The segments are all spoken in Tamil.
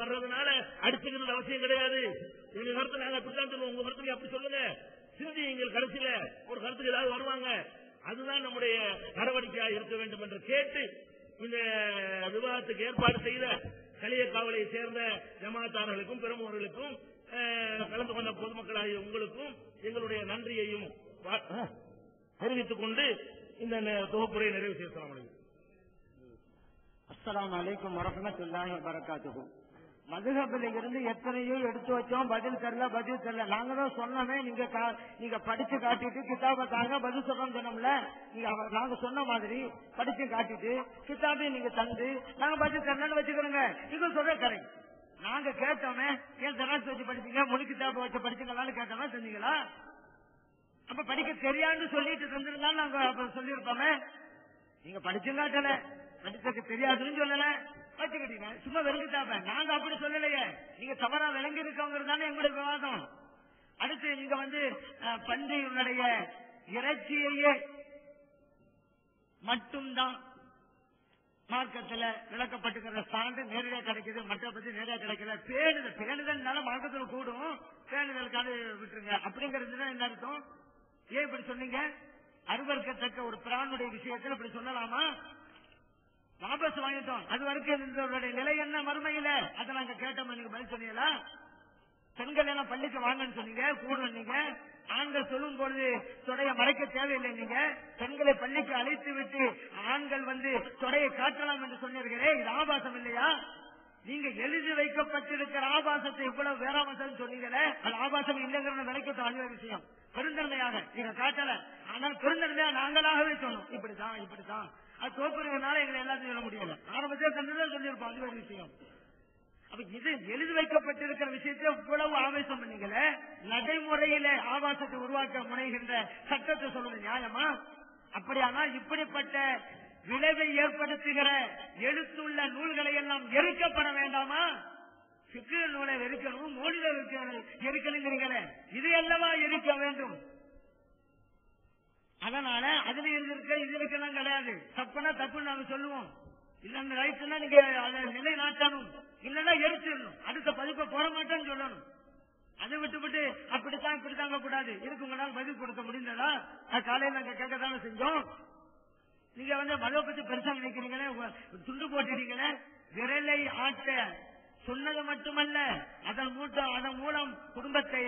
வர்றதுனால அடிச்சுக்கிறது அவசியம் கிடையாது. எங்க கருத்து நாங்க அப்படித்தான் சொல்லுவோம், உங்க கருத்து அப்படி சொல்லுங்க. சிந்தியுங்கள், கடைசியில ஒரு கருத்துக்கு ஏதாவது வருவாங்க. அதுதான் நம்முடைய நடவடிக்கையாக இருக்க வேண்டும் என்று கேட்டு இந்த விவாதத்துக்கு ஏற்பாடு செய்த களியக்காவலை சேர்ந்த ஜமாத்தார்களுக்கும் பெருமவர்களுக்கும் கலந்து கொண்ட பொதுமக்களாகிய உங்களுக்கும் எங்களுடைய நன்றியையும் தெரிவித்துக் கொண்டு இந்த தொகுப்புரை நிறைவு செய்யலாம். அஸ்ஸலாமு அலைக்கும் வரஹ்மத்துல்லாஹி வபரகாத்துஹு. மதுஹபில் இருந்து எத்தனையோ எடுத்து வச்சோம், பதில் தெரியல. நாங்க தான் சொன்னோமே, நீங்க படிச்சு காட்டிட்டு கிதாபை தாங்க பதில் சொல்றோம் சொன்னோம்ல. நீங்க நாங்க சொன்ன மாதிரி படிச்சு காட்டிட்டு கிதாபையும் நீங்க தந்து நாங்க பதில் தெரியலன்னு வச்சுக்கிறோங்க. நீங்க சொல்ற கரெக்ட். நாங்க கேட்டோமே, ஏன் தெராசு வச்சு படிச்சீங்க, முழு கிதாபை வச்சு படிச்சுங்களான்னு கேட்டோமே, செஞ்சீங்களா? அப்ப படிக்க தெரியாதுன்னு சொல்லிட்டு தந்திருந்தாலும் நாங்க சொல்லியிருப்போமே. நீங்க படிச்சுங்காட்டல, படிச்சதுக்கு தெரியாதுன்னு சொல்லல, வச்சுக்கிட்டீங்க. சும்மா வெறுங்கிட்டாப்ப நாங்க அப்படி சொல்லலையே, நீங்க தவறா விளங்கி இருக்கவங்க எங்களுடைய விவாதம். அடுத்து நீங்க பன்றியினுடைய இறைச்சியையே மட்டும்தான் மார்க்கத்துல விளக்கப்பட்டுக்கிற சான்று நேரடியா கிடைக்குது, மற்ற பத்தி நேரடியா கிடைக்கல. பேணுதல்னால மார்க்கத்துல கூடும், பேணுதலுக்கான விட்டுருங்க அப்படிங்கிறது என்ன அர்த்தம்? ஏன் இப்படி சொன்னீங்க? அருவருக்கத்தக்க ஒரு பிராணுடைய விஷயத்தில் இப்படி சொல்லலாமா? வாபஸ் வாங்கிட்டோம், அது வரைக்கும் இதனுடைய நிலை என்ன மறுமையில? அதை நாங்க கேட்டோம், நீங்க பதில் சொன்னீங்களா? பெண்கள் எல்லாம் பள்ளிக்கு வாங்கன்னு சொன்னீங்க, கூடும். நீங்க ஆண்கள் சொல்லும் பொழுது தொடைய மறைக்க தேவையில்லை. நீங்க பெண்களை பள்ளிக்கு அழைத்து விட்டு ஆண்கள் தொடையை காட்டலாம் என்று சொன்னீர்களே, இது ஆபாசம் இல்லையா? நீங்க எழுதி வைக்கப்பட்டிருக்கிற ஆபாசத்தை இவ்வளவு வேறாமசம் சொன்னீங்களே, அது ஆபாசம் இல்லைங்கிற விளக்கத்தோம். அது விஷயம் பெருந்தன்மையாக நீங்க காட்டல, ஆனால் பெருந்தன்மையா நாங்களாகவே சொன்னோம், இப்படித்தான். அது தோப்புறதுனால எங்களை எல்லாத்தையும் சொல்ல முடியல. ஆரம்பத்தில் தந்துதான் சொல்லியிருப்போம், அது ஒரு விஷயம். அப்ப இது எழுதி வைக்கப்பட்டிருக்கிற விஷயத்தை இவ்வளவு ஆவேசம் பண்ணீங்களே, நடைமுறையில ஆபாசத்தை உருவாக்க முனைகின்ற சட்டத்தை சொல்றது நியாயமா? அப்படியானால் இப்படிப்பட்ட விளைவை ஏற்படுத்துகிற எழுத்துள்ள நூல்களை எல்லாம் எரிக்கப்பட வேண்டாமா? சிக்கு நூலை எரிக்கணும், மொழியில எரிக்கணுங்கிறீங்களே, இது அல்லவா எரிக்க வேண்டும்? அதனால அதுல இருக்க இது இருக்கலாம் கிடையாது. தப்புனா தப்புன்னு நாங்க சொல்லுவோம். இல்ல அந்த ரைட்னா நீங்க அதை நிலை நாட்டணும், இல்லன்னா எரிச்சிடணும், அடுத்த பதிப்பை போட மாட்டேன்னு சொல்லணும். அதை விட்டு அப்படித்தான் இப்படித்தாங்க கூடாது. இதுக்கு உங்களால் பதில் கொடுக்க முடிந்ததா? காலையில் நாங்க கேட்கத்தானே செஞ்சோம். நீங்க மதவை பத்தி பெருசா நினைக்கிறீங்களே, துண்டு போட்டுட்டீங்களே. விரலை ஆட்ட சொன்னது மட்டுமல்ல, அதன் மூலம் குடும்பத்தை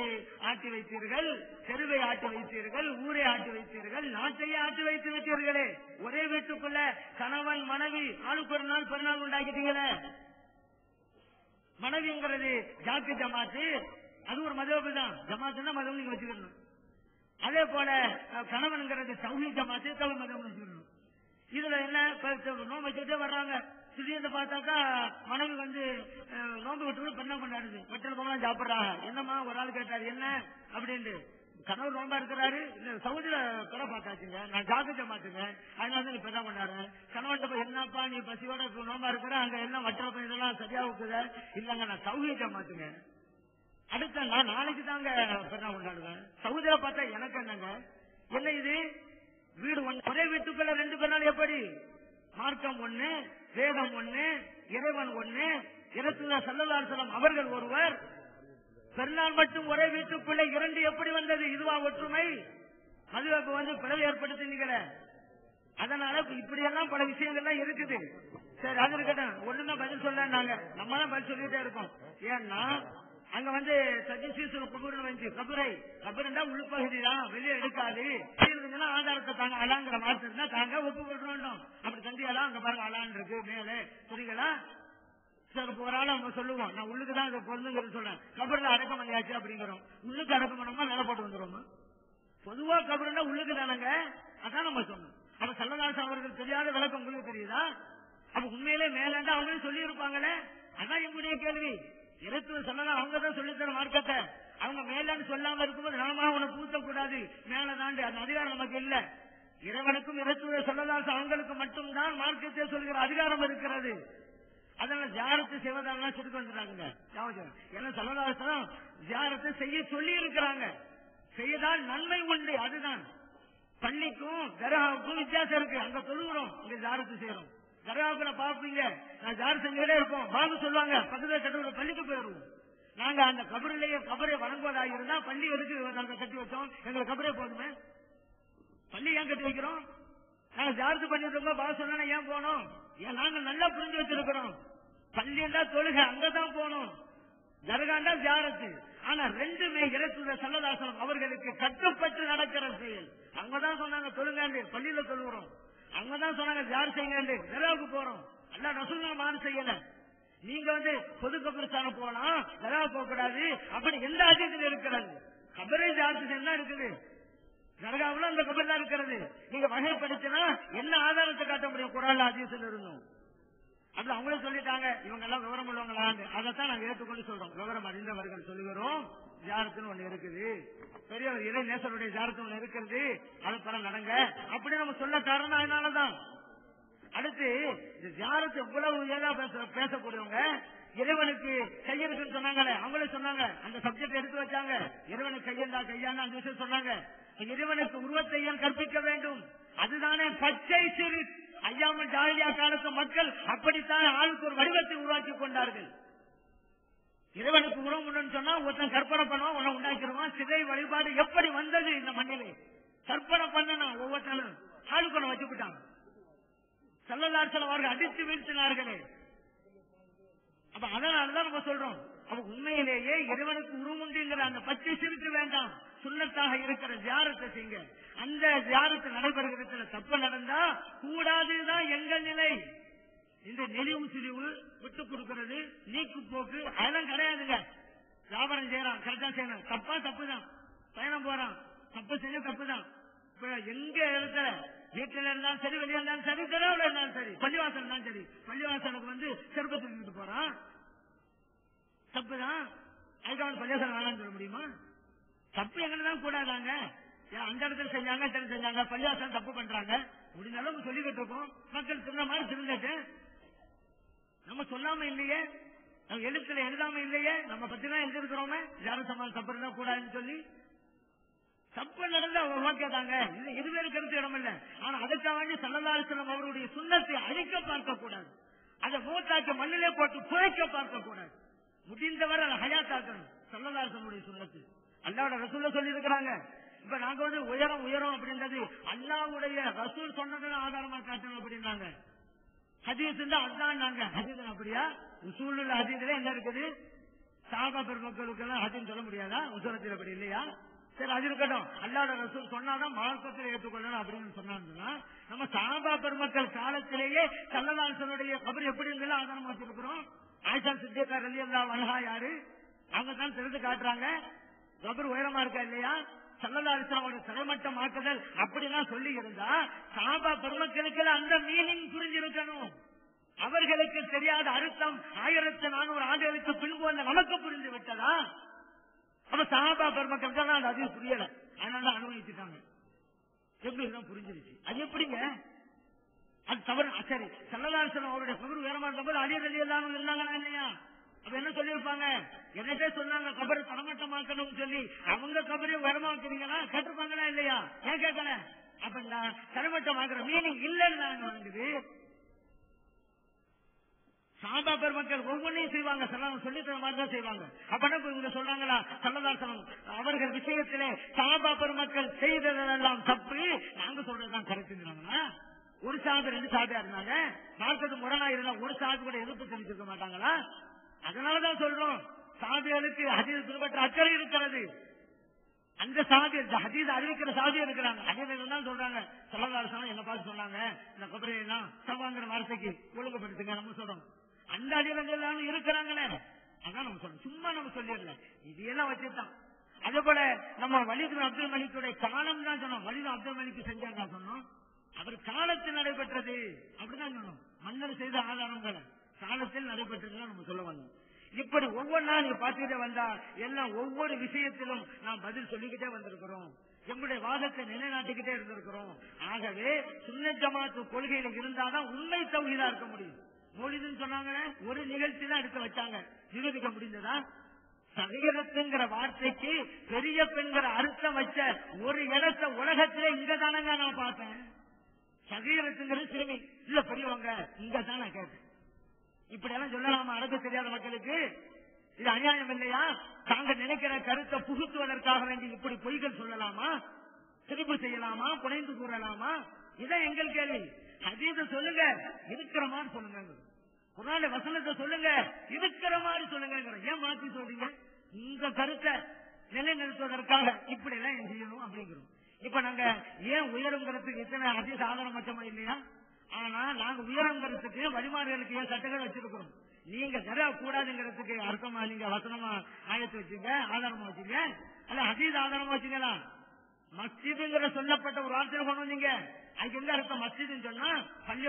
ஆட்டி வைத்தீர்கள், தெருவை ஆட்டி வைத்தீர்கள், ஊரை ஆட்டி வைத்தீர்கள், நாட்டையே ஆட்டி வைத்து விட்டீர்களே. ஒரே வீட்டுக்குள்ள கணவன் மனைவி ஆளுக்கு ஒரு நாள் பெருநாள் உண்டாக்கிட்டீங்களே. மனைவிங்கிறது ஜாக்கு ஜமாத்து, அது ஒரு மதவு தான். ஜமாத்துன்னா மதம் நீங்க வச்சுக்கணும். அதே போல கணவன்கிறது தௌஹீத் ஜமாத்து, தௌஹீத் மதம் வச்சுக்கணும். இதுல என்ன நோம்பு வச்சுட்டே வர்றாங்க. திடீர்னு பார்த்தாக்கா மனைவி நோம்பு விட்டு பண்ண கொண்டாடுது, வெட்டல் போகலாம் சாப்பிடுறாங்க. என்னமா ஒரு ஆள் கேட்டாரு, என்ன அப்படின்ட்டு. கணவர் நோம்பா இருக்கிறாரு, இல்ல சவுதியில பெற பார்த்தாச்சுங்க, நான் ஜாக்கிரதை மாட்டுங்க, அதனால நீ பெற கொண்டாடுறேன். கணவன் என்னப்பா நீ பசியோட நோம்பா இருக்கிற, அங்க என்ன வட்டல் இதெல்லாம் சரியா இருக்குத? இல்லங்க நான் தௌஹீத் மாட்டுங்க. அடுத்த நான் நாளைக்கு தாங்க பெற கொண்டாடுவேன். சவுதியில பார்த்தா எனக்கு என்னங்க, என்ன இது வீடு ஒரே வீட்டுக்குள்ள ரெண்டு பெருநாள் எப்படி? மார்க்கம் ஒண்ணு, வேதம் ஒண்ணு, இறைவன் ஒண்ணு, இரசூலுல்லாஹி ஸல்லல்லாஹு அலைஹி வஸல்லம் அவர்கள் ஒருவர். பெருநாள் மட்டும் ஒரே வீட்டுக்குள்ள இரண்டு எப்படி வந்தது? இதுவா ஒற்றுமை? மதுவப்பு பிளவு ஏற்படுத்தினீங்களே. அதனால இப்படி எல்லாம் பல விஷயங்கள்லாம் இருக்குது. சரி, அது இருக்கட்டும். ஒண்ணுதான் பதில் சொல்ல, நாங்க நம்ம தான் பதில் சொல்லிட்டே இருக்கோம். ஏன்னா அங்க கபுரண்டா உள்பகுதி தான், வெளியே எடுக்காது. ஆதாரத்தை தாங்க அலாங்கிற மாதிரி இருந்தா தாங்க ஒப்பு கொள்றோம். அப்படி தந்தியாலாம் அங்க பாருங்க அலான் இருக்கு மேலே, புரியுங்களா? சரி, ஒரு ஆள் அவங்க சொல்லுவோம், நான் உள்ளுக்குதான் இதை பொருந்துங்கிறது சொல்றேன். கபர்ல அடக்கம் பண்ணியாச்சு அப்படிங்கிறோம். உள்ளுக்கு அடக்கம் பண்ணோமா மேல போட்டு வந்துருவோமா? பொதுவா கபருண்டா உள்ளுக்கு தானங்க, அதான் நம்ம சொன்னோம். அப்ப சல்லல்லாஹு அவர்கள் தெரியாத விளக்கம் உங்களுக்கு தெரியுதா? அப்ப உண்மையிலே மேலேண்டா அவங்களே சொல்லி இருப்பாங்களே. அதான் எங்களுடைய கேள்வி. இரத்துல சொல்லலாம், அவங்கதான் சொல்லித்தர மார்க்கத்தை. அவங்க மேலன்னு சொல்லாம இருக்கும்போது நாம அவனை பூத்தக்கூடாது, மேல தாண்டு அந்த அதிகாரம் நமக்கு இல்ல. இறைவனுக்கும் இரத்துல சொல்லலாம் அவங்களுக்கு மட்டும்தான் மார்க்கத்தை சொல்கிற அதிகாரம் இருக்கிறது. அதனால ஜியாரத்து செய்வதாலாம் சுட்டு வந்துடுறாங்க. ஏன்னா சொல்லலாம் ஜியாரத்தை செய்ய சொல்லி இருக்கிறாங்க. செய்யதான் நன்மை உண்டு. அதுதான் பள்ளிக்கும் தர்காவுக்கும் வித்தியாசம் இருக்கு. அங்க தொழுகிறோம், இங்க ஜியாரத்து செய்யறோம். தர்காவுக்குள்ள பாப்பீங்க, நான் ஜார் செஞ்சுட்டே இருப்போம். பாபு சொல்லுவாங்க பக்கத்துல கட்டுற பள்ளிக்கு போயிடுவோம். நாங்க அந்த கபரிலேயே கபரை வழங்குவதாக இருந்தா பள்ளி எதுக்கு நாங்க கட்டி வச்சோம்? எங்களுக்கு கபரே போதுமே, பள்ளி ஏன் கட்டி வைக்கிறோம்? நாங்க ஜாரத்து பண்ணிட்டு இருக்கோம். பாபு சொன்னா ஏன் போனோம்? ஏன் நாங்க நல்லா புரிஞ்சு வச்சிருக்கிறோம். பள்ளியா தொழுகை அங்கதான் போனோம், தர்காண்டா ஜாரத்து. ஆனா ரெண்டுமே இறைத்துள்ள சல்லல்லாஹு அவர்களுக்கு கட்டுப்பட்டு நடக்கிற செயல். அங்கதான் சொன்னாங்க தொழுங்காண்டு, பள்ளியில தொழுகிறோம். அங்கதான் சொன்னாங்க ஜார் செய்யுங்க, தர்காவுக்கு போறோம். அல்ல ரசூலுல்லாஹ் மாறு செய்யல. நீங்க பொது கபரிஸ்தானம் போலாம், தர்கா போக கூடாது அப்படி எந்த ஹதீஸ்ல இருக்கிறது? கபரை ஜாரத்து தான் இருக்குது, தர்காவுல அந்த கபர் தான் இருக்கிறது. நீங்க வகைப்படுத்தினா என்ன ஆதாரத்தை காட்ட முடியும்? குர்ஆன்ல ஹதீஸ்ல இருந்தோம். அப்படி அவங்களே சொல்லிட்டாங்க, இவங்க எல்லாம் விவரம் உள்ளவங்களான்னு. அதைத்தான் நாங்க ஏற்றுக்கொண்டு சொல்றோம். விவரம் அறிந்தவர்கள் சொல்லுகிறோம், ஜாரத்துன்னு ஒண்ணு இருக்குது, பெரியவர் இறை நேசருடைய ஜாரத்து ஒண்ணு இருக்கிறது, அது பரம் நடங்க அப்படி நம்ம சொல்ல காரணம் அதனாலதான். அடுத்து இந்த ஜாரத்து எவ்வளவு ஏதா பேசக்கூடியவங்க இறைவனுக்கு கையெழுத்துன்னு சொன்னாங்களே, அவங்களே சொன்னாங்க, அந்த சப்ஜெக்ட் எடுத்து வச்சாங்க. இறைவனுக்கு கையெழுந்தா கையான்னு அந்த விஷயம் சொன்னாங்க. இறைவனுக்கு உருவத்தை ஏன் கற்பிக்க வேண்டும்? அதுதானே பச்சை சிறு. ஐயாமல் ஜாலியா காலத்து மக்கள் அப்படித்தான் ஆளுக்கு ஒரு வடிவத்தை உருவாக்கி கொண்டார்கள். இறைவனுக்கு உருவம் உண்டு சொன்னா ஒருத்தன் கற்பனை பண்ணுவான், உன்னை உண்டாக்கிடுவான். சிதை வழிபாடு எப்படி வந்தது இந்த மண்ணிலே? கற்பனை பண்ணணும், ஒவ்வொருத்தரும் ஆளுக்கு ஒண்ணு வச்சுக்கிட்டாங்க. ஸல்லல்லாஹு அலைஹி வஸல்லம் அவர்கள் அடித்து வீழ்த்தினார்களே. அப்ப அதனாலதான் நம்ம சொல்றோம், அப்ப உண்மையிலேயே இறைவனுக்கு உருவமுண்டுங்கிற அந்த பச்சை சிறுக்கு வேண்டாம், சுன்னத்தாக இருக்கிற ஜியாரத்தை செய்யுங்க. அந்த ஜியாரத்து நடைபெறுகிற தப்பு நடந்தா கூடாதுதான் எங்கள் நிலை. இந்த நெளிவு சிலிவு விட்டு கொடுக்கிறது, நீக்கு போக்கு அதெல்லாம் கிடையாதுங்க. வியாபாரம் செய்யறான் கரெக்டா செய்யணும், தப்பா தப்புதான். பயணம் போறான் தப்பு செஞ்ச தப்புதான். எங்க இடத்துல வீட்டில இருந்தாலும் சரி, வெளியே இருந்தாலும் சரி, தெருவில் இருந்தாலும் சரி, பள்ளிவாசல் இருந்தாலும் சரி, பள்ளிவாசலுக்கு செருப்பை தூக்கிட்டு போறான் தப்புதான். அதுக்காக பள்ளிவாசல் வேணாம்னு சொல்ல முடியுமா? தப்பு எங்கதான் கூடாதாங்க. அந்த இடத்துல செஞ்சாங்க, செஞ்சாங்க, பள்ளிவாசல் தப்பு பண்றாங்க, முடிஞ்ச அளவுக்கு சொல்லிக்கிட்டு இருக்கோம். மக்கள் திருந்த மாதிரி திருந்துட்டு நம்ம சொல்லாம இல்லையே, நம்ம எழுத்துல எழுதாம இல்லையே, நம்ம பத்தி தான் எழுதிருக்கிறோமே ஜார சமாளம் தப்பு இருந்தா கூடாதுன்னு சொல்லி. தப்பு நடந்தா ஓகேதாங்க, இதுவே கருத்து இடம் இல்லை. ஆனா அதுக்காக வேண்டி ஸல்லல்லாஹு அலைஹி வஸல்லம் அவருடைய சுன்னத்தை அழிக்க பார்க்க கூடாது, அதை மூத்தாக்க மண்ணிலே போட்டு புதைக்க பார்க்க கூடாது. முடிந்தவரை அதை ஹயாத்தாக்கணும். ஸல்லல்லாஹு அலைஹி வஸல்லம் சுன்னத்து அல்லாஹ்வுடைய ரசூல் சொல்லி இருக்கிறாங்க. இப்ப நாங்க உயரம் உயரம் அப்படின்றது அல்லாஹ்வுடைய ரசூல் சொன்னதுன்னு ஆதாரமா காட்டணும் அப்படின்னாங்க. ஹதீஸ் அதான் நாங்க ஹதீஸ் அப்படியா? உசூலுல் ஹதீஸ்ல என்ன இருக்குது? சஹாபா பெருமக்களுக்கு எல்லாம் ஹதீஸ் சொல்ல முடியாதா? உசூலத்தில் அப்படி இல்லையா? சரி, அது இருக்கட்டும். அல்லாஹ்வுடைய ரசூல் சொன்னாதான் மார்க்கத்தில் ஏற்றுக்கொள்ளணும் அப்படின்னு சொன்னாங்கன்னா, நம்ம சஹாபா பெருமக்கள் காலத்திலேயே ஸல்லல்லாஹு அலைஹி வஸல்லம் கபர் எப்படி இருந்தாலும் ஆதாரம் வச்சிருக்கிறோம். ஆயிஷா சித்திகா ரலியல்லாஹு அன்ஹா யாரு? அவங்க தான் தெரிந்து காட்டுறாங்க கபர் உயரமா இருக்கா இல்லையா? ஸல்லல்லாஹு அலைஹி வஸல்லம் தலைமட்டமாக்குதல் அப்படிலாம் சொல்லி இருந்தா சஹாபா பெருமக்களுக்கு அந்த மீனிங் புரிஞ்சிருக்கணும். அவர்களுக்கு தெரியாத அர்த்தம் 1400 ஆண்டுகளுக்கு பின்பு அந்த நமக்கு புரிந்து விட்டதா? அப்ப சஹாபா பெருமக்கள் அந்த அதிகம் புரியல, அதனால அனுபவிச்சுட்டாங்க. எப்படிதான் புரிஞ்சிருச்சு? அது எப்படிங்க? அது தவறு. சரி, ஸல்லல்லாஹு அலைஹி வஸல்லம் அவருடைய கபர் உயரமா இருந்தபோது அலி ரலியல்லாஹு அன்ஹு இருந்தாங்களா இல்லையா? அப்ப என்ன சொல்லிருப்பாங்க? என்னட்டே சொன்னாங்க கபரை தரமட்டமாக்கணும் சொல்லி, அவங்க கபரையும் உயரமா வைக்கிறீங்களா? கேட்டிருப்பாங்களா இல்லையா? ஏன் கேட்கல? அப்ப நான் தரமட்டமாக்குற மீனிங் இல்லைன்னு நாங்க வந்துது. சஹாபா பெருமக்கள் ஒவ்வொன்றையும் செய்வாங்க, சொல்லி தர மாதிரி தான் செய்வாங்க. அப்ப இவங்க சொல்றாங்களா ஸல்லல்லாஹு அலைஹி வஸல்லம் அவர்கள் விஷயத்திலே சஹாபா பெருமக்கள் செய்ததெல்லாம் தப்பு, நாங்க சொல்றதுதான் கரெக்ட்ங்கிறாங்களா? ஒரு சாபி 2 சாபியா இருந்தாங்க, மார்க்கத்து முரணா இருந்தா ஒரு சாபி கூட எதிர்ப்பு தெரிவிச்சிருக்க மாட்டாங்களா? அதனாலதான் சொல்றோம், சாபிகளுக்கு ஹதீஸ் பின்பற்ற அக்கறை இருக்கிறது. அந்த சாபி ஹதீஸ் அறிவிக்கிற சாபி இருக்கிறாங்க. ஹதீஸ் தான் சொல்றாங்க ஸல்லல்லாஹு அலைஹி வஸல்லம் என்ன பார்த்து சொன்னாங்க, இந்த கபரை எல்லாம் சவாங்கிற வார்த்தைக்கு ஒழுங்குபடுத்துங்க நம்ம சொல்றோம். அந்த அடிகள் எல்லாம் இருக்கிறாங்களே, அதான் நம்ம சொல்றோம். சும்மா நம்ம சொல்லிடல, இதெல்லாம் வச்சுதான். அதே போல நம்ம வலிது அப்துல் மலிக்குடைய காலம் தான் சொன்னோம். வலிது அப்துல் மலிக்கு செஞ்சாங்க சொன்னோம், அவர் காலத்தில் நடைபெற்றது அப்படிதான் சொன்னோம். மன்னர் செய்த ஆதாரங்கள் காலத்தில் நடைபெற்றது நம்ம சொல்ல வந்தோம். இப்படி ஒவ்வொன்றா நீங்க பார்த்துக்கிட்டே வந்தா எல்லாம் ஒவ்வொரு விஷயத்திலும் நாம் பதில் சொல்லிக்கிட்டே வந்திருக்கிறோம். எங்களுடைய வாதத்தை நிலைநாட்டிக்கிட்டே இருந்திருக்கிறோம். ஆகவே சுன்னத் ஜமாஅத் கொள்கையில இருந்தாதான் உண்மை தௌஹீதா இருக்க முடியும். மௌலிதுன்னு சொன்னாங்க, ஒரு நிகழ்ச்சி தான் எடுத்து வச்சாங்க, நிரூபிக்க முடிந்ததா? சகீரத்துங்கிற வார்த்தைக்கு பெரிய பெண்கிற அர்த்தம் வச்ச ஒரு இடத்த உலகத்திலே இங்க தானங்க நான் பார்த்தேன். சகீரத்துங்கிறது சிறுமி இல்ல பெரியவங்க. இங்க தான் நான் கேட்டேன், இப்படி எல்லாம் சொல்லலாமா அரபு தெரியாத மக்களுக்கு? இது அநியாயம் இல்லையா? தாங்க நினைக்கிற கருத்தை புகுத்துவதற்காக வேண்டி இப்படி பொய்கள் சொல்லலாமா? திருப்பு செய்யலாமா? புனைந்து கூறலாமா? இதான் எங்கள் கேள்வி. ஹதீஸ சொல்லுங்க, இருக்கிற மாதிரி சொல்லுங்க. குர்ஆன் வசனத்தை சொல்லுங்க, இருக்கிற மாதிரி சொல்லுங்க. ஏன் மாற்றி சொல்றீங்க? இந்த கருத்தை நிலைநிறுத்துவதற்காக இப்படி எல்லாம் செய்யணும் அப்படிங்கிறோம். இப்ப நாங்க ஏன் உயருங்கிறதுக்கு இத்தனை ஹதீஸ் ஆதாரமற்றமா இல்லையா? ஆனா நாங்க உயருங்கிறதுக்கு வழிமாறுகளுக்கு ஏன் சட்டங்கள் வச்சிருக்கிறோம். நீங்க நிறைய கூடாதுங்கிறதுக்கு அர்த்தமா நீங்க வசனமா ஆயத்து வச்சுங்க, ஆதாரமா வச்சுங்க, அல்ல ஹதீஸ் ஆதாரமா வச்சுங்களா? மஸ்ஜிதுங்கிற சொல்லப்பட்ட ஒரு வார்த்தையை கொண்டு வந்தீங்க, அதுக்கு எந்த அர்த்தம்? மஸ்ஜிதுன்னு சொன்னா பள்ளி